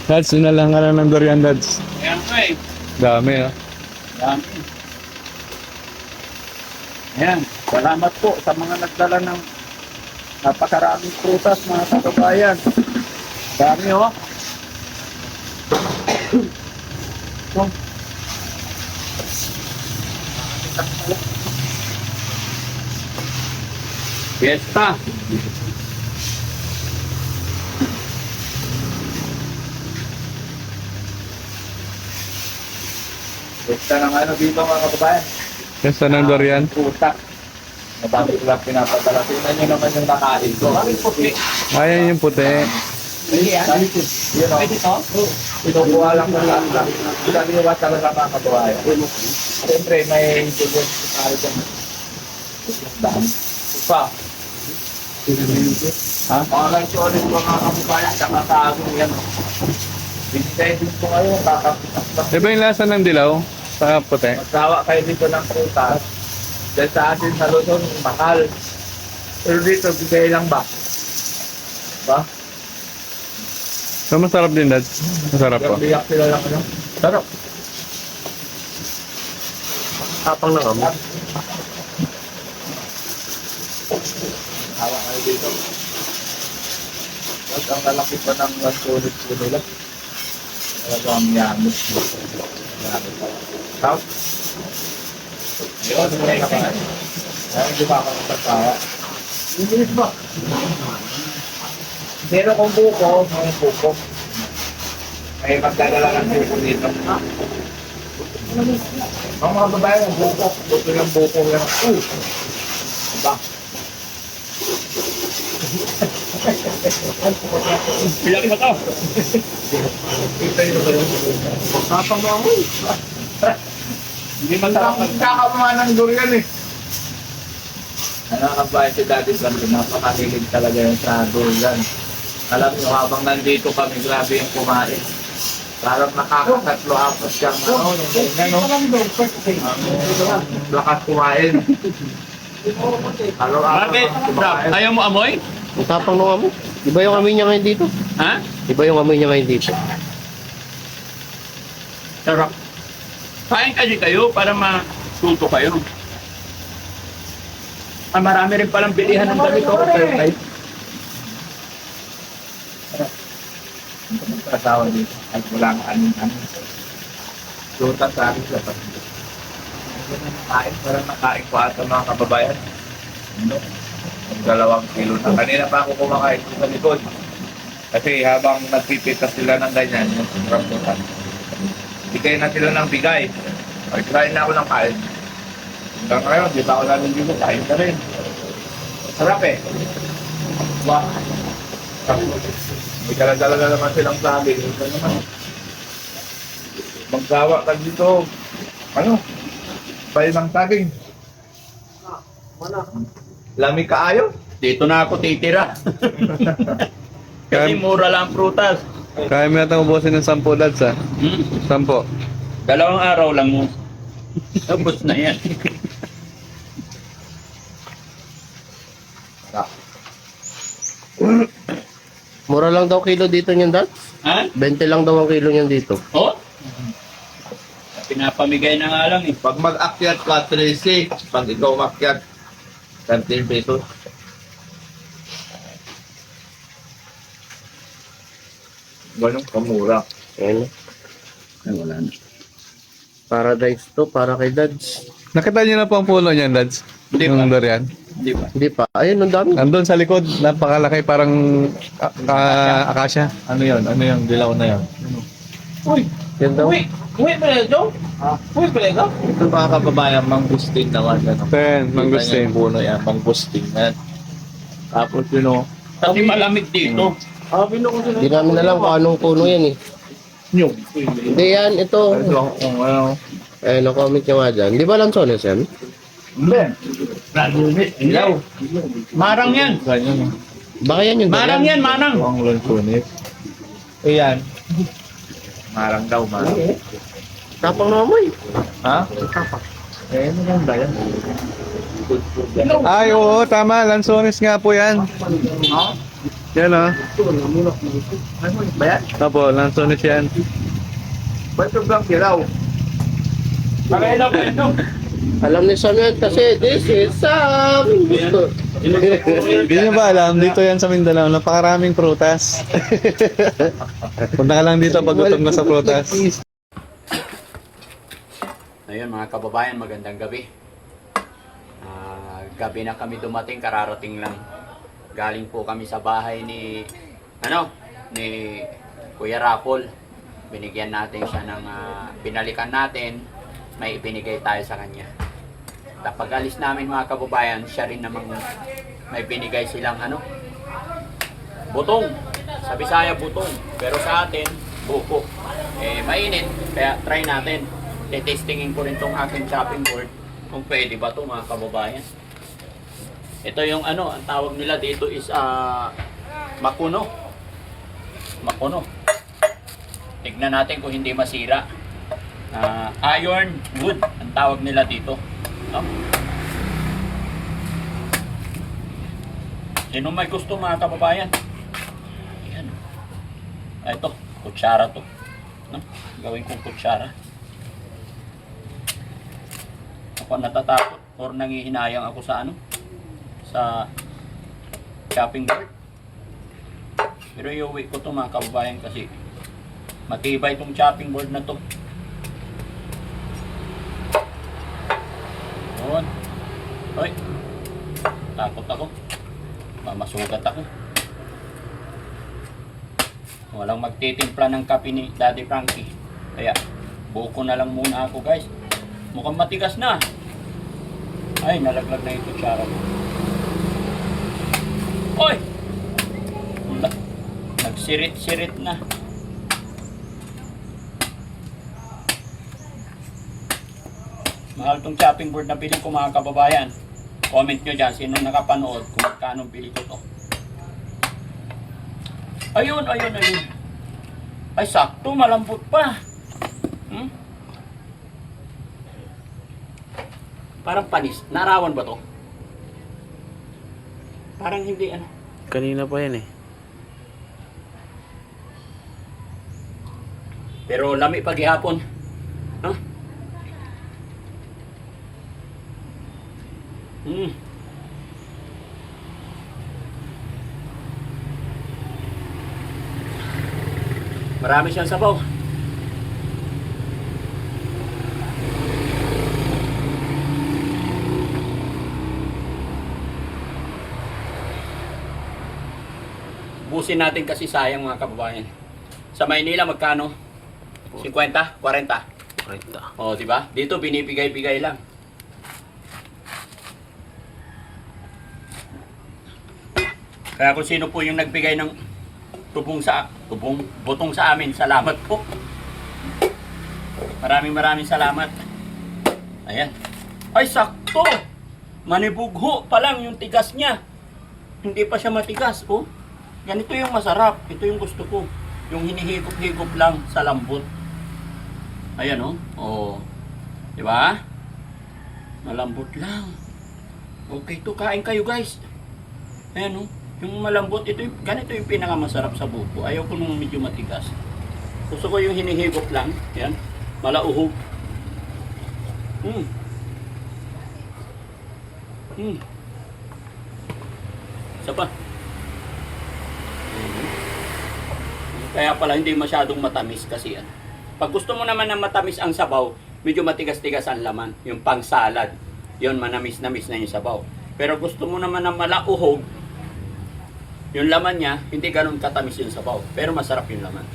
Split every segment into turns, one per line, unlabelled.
Dads, sinalang ka lang ng durian, Dads.
Ayan ko eh.
Dami, ah.
Dami. Ayan. Salamat po sa mga nagdala ng napakaraming prutas, mga kababayan. Dami oh. Oh. Fiesta. Fiesta ng ano dito mga kababayan.
Kesa ng durian.
Putak. Madami ko lang pinapadala. Tingnan nyo naman yung nakain ko. Ang puti.
Ayan yung puti.
Yun o. Pinukuha lang ko lang. Pinaniwa talaga mga kababayan. Siyempre may tugon sa tayo dyan. Dami. Pa. Ha? Mga lansones mga kababayan. Saka tago yan. Binigay din po kayo. Kakapitas.
Iba yung lasa ng dilaw sa puti.
Magsawa kayo dito ng prutas. Dahil sa atin sa Luzon, mahal. Pero dito, bigay lang ba? Ba?
So, masarap din, Dads. Masarap po.
Biyak sila lang ano? Sarap.
Tapang na kami.
Hawa kayo dito. At ang lalaki pa ng lansulit ko nila. Talaga ang yamit. Yamit pa. Tao? Ayun, may naman. Ayun, di ba ako ng pagkawa? English ba? Pero kung buko, may buko. May magdadala ng buko dito. Ang mga babae, ang buko. Buko yung buko yan. Diba? Pilaki mo to. Kita nyo ba yun? Tapang mo ako. Hindi masarap. Kakamuha ng durian eh. Nakakabayan si Daddy Frank, napakahilig talaga yun sa durian. Alam nyo, habang nandito kami, grabe yung kumain. Parang nakakatatlo apat siyang ano, yung ganyan, no? Ang lakas kumain.
Bakit? Ayaw mo amoy?
Ang tapang nung amoy. Iba yung amoy niya ngayon dito.
Ha?
Iba yung amoy niya ngayon dito.
Sarap. Kain kasi kayo para matuto kayo. Ah, marami rin palang bilihan ng ganito. Okay.
Kasawa dito. At walang anin-anin. Lutas sa akin sa pagkakas. Kain, parang nakain ko ata mga kababayan. Ano? Ang 2 kilo na. Kanina pa ako kumakain sa likod. Kasi habang nagpipitas sila ng ganyan, yung rambutan. Bigay na sila ng bigay. Ay, kain na ako ng kain. Hanggang ngayon, di ba ako namin dito, kain ka rin. Sarap eh. Wow. May dala-dala na naman silang sabi. Ito naman. Magsawa ka dito. Ano? Bayan ng saging. Lamig ka ayo?
Dito na ako titira. Kasi mura lang ang prutas.
Kaya mo yata ubusin ng 10, Dads, ah. 10.
2 araw lang mo. Tapos na yan.
Mura lang daw kilo dito niyan, Dad.
Ha?
20 lang daw ang kilo niyan dito.
Oh? Pinapamigay na nga lang eh.
Pag mag-akyat ka, 13. Pag ikaw umakyat, 13 pesos. Ganun kamura.
Ayan.
Ay, wala na.
Paradise to, para kay Dads.
Nakita niyo na po ang puno niyan, Dads?
Hindi
Yung
pa.
durian.
Hindi ba?
Hindi pa. Ayun, ang dami.
Nandun sa likod, napakalaki, parang akasya. Ano yun? Ano yung dilaw na yun?
Uy!
Yan daw.
Uy pala ito? Uy pala ito? Ito mga kababayan, mangustin naman.
Ten, mangustin.
Puno yan, mangustin yan. Tapos yun o.
Kasi malamig dito.
Hindi namin alam kung anong puno yan eh.
Nyug.
Hindi yan, ito.
Ano?
Eh, no-comment nyo nga dyan. Di ba lansones yan?
Hindi.
Ilaw. Marang yan.
Ganyan.
Baka yan yung
Marang yan, marang.
Ang lansunis. Ayan. Marang daw, marang.
Tapang na amoy.
Ha? Eh, ano lang ba yan?
Ay, oo, tama. Lansones nga po yan.
Ha?
Yan o.
Ano ba yan?
Opo, lansones yan.
Ba't yung bang dilaw?
Pakailan ko ito.
Alam ni Son yan kasi this is gusto.
Hindi nyo ba alam, dito yan sa Mindanao, napakaraming prutas. Punta ka lang dito pag gutom ka sa prutas.
Ayun mga kababayan, magandang gabi. Gabi na kami dumating, kararating lang. Galing po kami sa bahay ni Kuya Rapol. Binigyan natin siya ng binalikan natin, may ibinigay tayo sa kanya. Kapag alis namin mga kababayan, siya rin namang may binigay silang butong. Sa Bisaya butong, pero sa atin buko. Mainit, kaya try natin. Testingin ko rin tong aking chopping board kung pwede ba to mga kababayan. Ito yung ang tawag nila dito is makuno. Makuno. Tignan natin kung hindi masira. Iron wood ang tawag nila dito. No? Sino may gusto mga kababayan? Ayan. Ito, kutsara to. No? Gawin kong kutsara. Ako natatakot or nangihinayang ako sa sa chopping board. Pero iuwi ko to mga kababayan kasi matibay itong chopping board na to. Yun. Hoy. Takot ako. Mamasugat ako. Walang magtitimpla ng kape ni Daddy Frankie. Kaya buko na lang muna ako guys. Mukhang matigas na. Ay, nalaglag na yung kutsara ko. Oy! Nagsirit-sirit na. Mahal tong chopping board na bilhin ko mga kababayan. Comment nyo dyan sino nakapanood kung magkano bili ko to. Ayun. Ay, sakto, malambot pa. Parang panis. Narawan ba to? Parang hindi
Kanina pa yan eh.
Pero lami paghihapon. Marami siyang sabaw. Busin natin kasi sayang mga kababayan. Sa Maynila magkano? 50? 40?
40.
Oh, di ba? Dito binibigay-bigay lang. Kaya kung sino po yung nagbigay ng butong sa amin, salamat po. Maraming salamat. Ayan. Ay, sakto! Manibugho pa lang yung tigas niya. Hindi pa siya matigas, oh. Ganito yung masarap. Ito yung gusto ko. Yung hinihigop-higop lang sa lambot. Ayan, oh. Oh. Di ba? Malambot lang. Okay to, kain kayo guys. Ayan, oh. Yung malambot, ganito yung pinakamasarap sa buko. Ayaw ko nung medyo matigas. Gusto ko yung hinihigop lang. Ayan. Malauhog. Isa pa. Kaya pala hindi masyadong matamis kasi yan. Pag gusto mo naman na matamis ang sabaw, medyo matigas-tigas ang laman. Yung pang salad, yun manamis-namis na yung sabaw. Pero gusto mo naman na malauhog, yung laman niya, hindi ganun katamis yung sabaw. Pero masarap yung laman.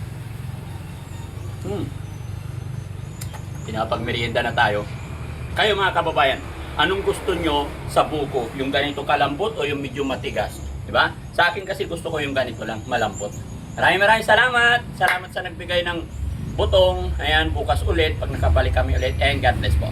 Pinapagmerienda na tayo. Kayo mga kababayan, anong gusto nyo sa buko? Yung ganito kalambot o yung medyo matigas? Diba? Sa akin kasi gusto ko yung ganito lang, malambot. Maraming salamat. Salamat sa nagbigay ng butong. Ayan, bukas ulit. Pag nakabalik kami ulit. And God bless po.